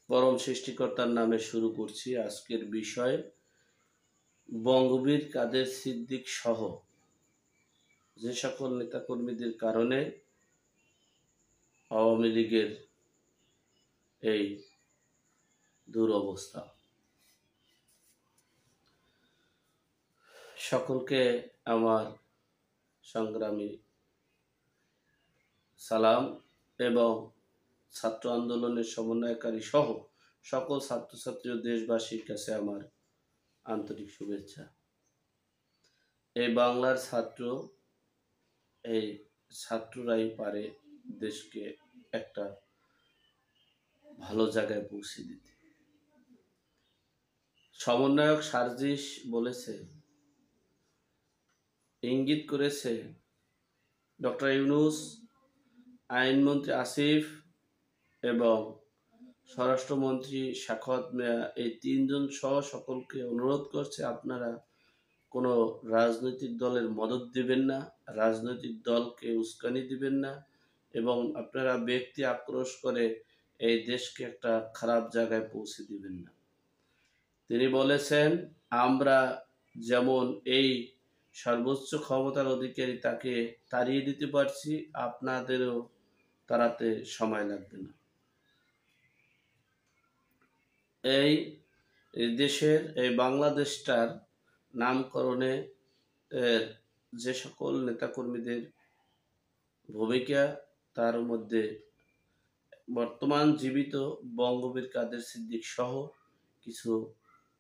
পরম সৃষ্টিকর্তার নামে শুরু করছি আজকের বিষয়। বঙ্গবীর কাদের সিদ্দিক সহ যে সকল নেতাকর্মীদের কারণে আওয়ামী লীগের এই দুরবস্থা, সকলকে আমার সংগ্রামী সালাম এবং ছাত্র আন্দোলনের সমন্বয়কারী সহ সকল ছাত্রছাত্রী ও দেশবাসীর কাছে আমার আন্তরিক শুভেচ্ছা। এই বাংলার এই ছাত্ররাই পারে দেশকে একটা ভালো জায়গায় পৌঁছে দিতে। সমন্বয়ক সার্জিস বলেছে, ইঙ্গিত করেছে ডক্টর ইউনূস, আইনমন্ত্রী আসিফ এবং স্বরাষ্ট্রমন্ত্রী সাখাওয়াত মিয়া, এই তিনজন সহ সকলকে অনুরোধ করছে, আপনারা কোনো রাজনৈতিক দলের মদদ দিবেন না, রাজনৈতিক দলকে উস্কানি দিবেন না এবং আপনারা ব্যক্তি আক্রোশ করে এই দেশকে একটা খারাপ জায়গায় পৌঁছে দিবেন না। তিনি বলেছেন, আমরা যেমন এই সর্বোচ্চ ক্ষমতার অধিকারী তাকে তাড়িয়ে দিতে পারছি, আপনাদেরও তাড়াতে সময় লাগবে না। এই দেশের এই বাংলাদেশটার নামকরণে যে সকল নেতাকর্মীদের ভূমিকা, তার মধ্যে বর্তমান জীবিত বঙ্গবীর কাদের সিদ্দিক সহ কিছু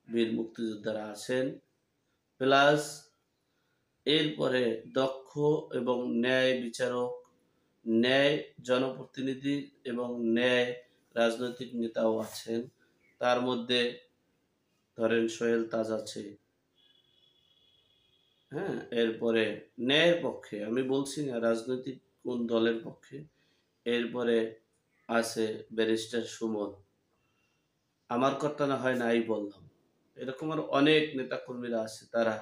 বীর মুক্তিযোদ্ধারা আছেন, প্লাস এরপরে দক্ষ এবং ন্যায় বিচারক, ন্যায় জনপ্রতিনিধি এবং ন্যায় রাজনৈতিক নেতাও আছেন। তার মধ্যে ধরেন সোহেল তাজ আছে, হ্যাঁ, এরপরে ন্যায়ের পক্ষে, আমি বলছি না রাজনৈতিক কোন দলের পক্ষে, এরপরে আছে ব্যারিস্টার সুমন, আমার কথা না হয় নাই বললাম, এরকম আর অনেক নেতাকর্মীরা আছে, তারা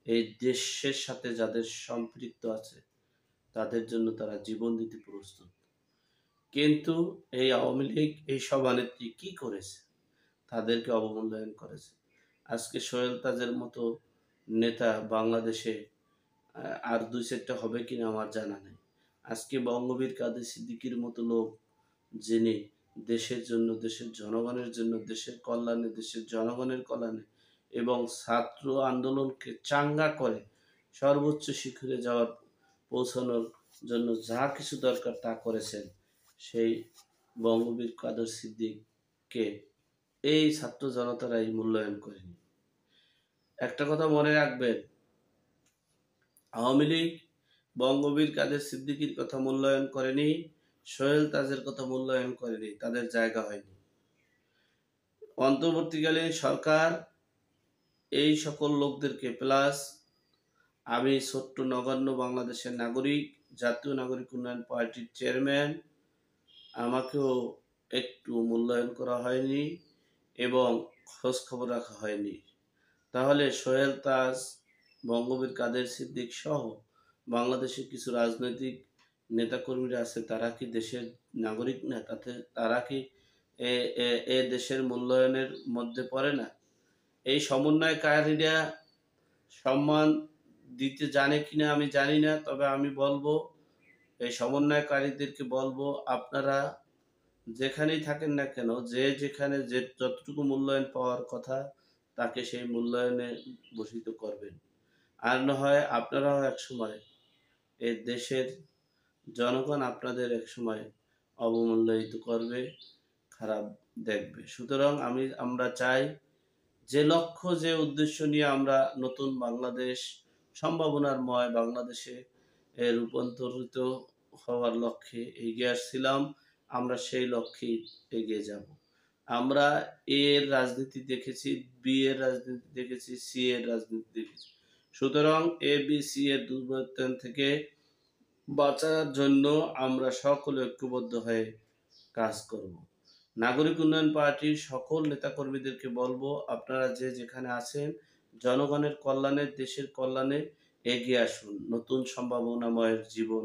এই দেশের সাথে যাদের সম্পৃক্ত আছে তাদের জন্য তারা জীবন দিতে প্রস্তুত। কিন্তু এই আওয়ামী লীগ, এই সভানেত্রী কি করেছে? তাদেরকে অবমূল্যায়ন করেছে। আজকে সোহেল তাজের মতো নেতা বাংলাদেশে আর দুই চারটা হবে কিনা আমার জানা নেই। আজকে বঙ্গবীর কাদের সিদ্দিকীর মতো লোক, যিনি দেশের জন্য, দেশের জনগণের জন্য, দেশের কল্যাণে, দেশের জনগণের কল্যাণে এবং ছাত্র আন্দোলনকে চাঙ্গা করে সর্বোচ্চ শিখরে পৌঁছানোর জন্য যা কিছু দরকার তা করেছেন, সেই বঙ্গবীর কাদের সিদ্দিককে এই ছাত্র জনতারাই মূল্যায়ন করেনি। একটা কথা মনে রাখবেন, আওয়ামী লীগ বঙ্গবীর কাদের সিদ্দিকীর কথা মূল্যায়ন করেনি, সোহেল তাজের কথা মূল্যায়ন করেনি, তাদের জায়গা হয়নি। অন্তর্বর্তীকালীন সরকার এই সকল লোকদেরকে, প্লাস আমি ছোট্ট নগণ্য বাংলাদেশের নাগরিক, জাতীয় নাগরিক উন্নয়ন পার্টির চেয়ারম্যান, আমাকেও একটু মূল্যায়ন করা হয়নি এবং খোঁজ খবর রাখা হয়নি। তাহলে সোহেল তাজ, বঙ্গবীর কাদের সিদ্দিক সহ বাংলাদেশের কিছু রাজনৈতিক নেতাকর্মীরা আছে, তারা কি দেশের নাগরিক না? তারা কি এ দেশের মূল্যায়নের মধ্যে পড়ে না? এই সমন্বয়কারীরা সম্মান দিতে জানে কিনা আমি জানি না, তবে আমি বলবো, এই সমন্বয়কারীদেরকে বলবো, আপনারা যেখানেই থাকেন না কেন, যে যেখানে যে যতটুকু মূল্যায়ন পাওয়ার কথা তাকে সেই মূল্যায়নে ভূষিত করবেন। আর না হয় আপনারাও একসময়, এই দেশের জনগণ আপনাদের একসময় অবমূল্যায়িত করবে, খারাপ দেখবে। সুতরাং আমরা চাই, যে লক্ষ্য, যে উদ্দেশ্য নিয়ে আমরা নতুন বাংলাদেশ, সম্ভাবনাময় বাংলাদেশে রূপান্তরিত হওয়ার লক্ষ্যে এগিয়ে আসছিলাম, আমরা সেই লক্ষ্যেই এগিয়ে যাব। আমরা এ এর রাজনীতি দেখেছি, বি এর রাজনীতি দেখেছি, সি এর রাজনীতি দেখেছি। সুতরাং এ বি সি এর দুর্বৃত্তায়ন থেকে বাঁচার জন্য আমরা সকলে ঐক্যবদ্ধ হয়ে কাজ করব। নাগরিক উন্নয়ন পার্টির সকল নেতাকর্মীদেরকে বলবো, আপনারা যে যেখানে আছেন, জনগণের কল্যাণে, দেশের কল্যাণে এগিয়ে আসুন, নতুন সম্ভাবনাময় জীবন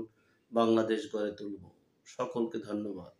বাংলাদেশ গড়ে তুলব। সকলকে ধন্যবাদ।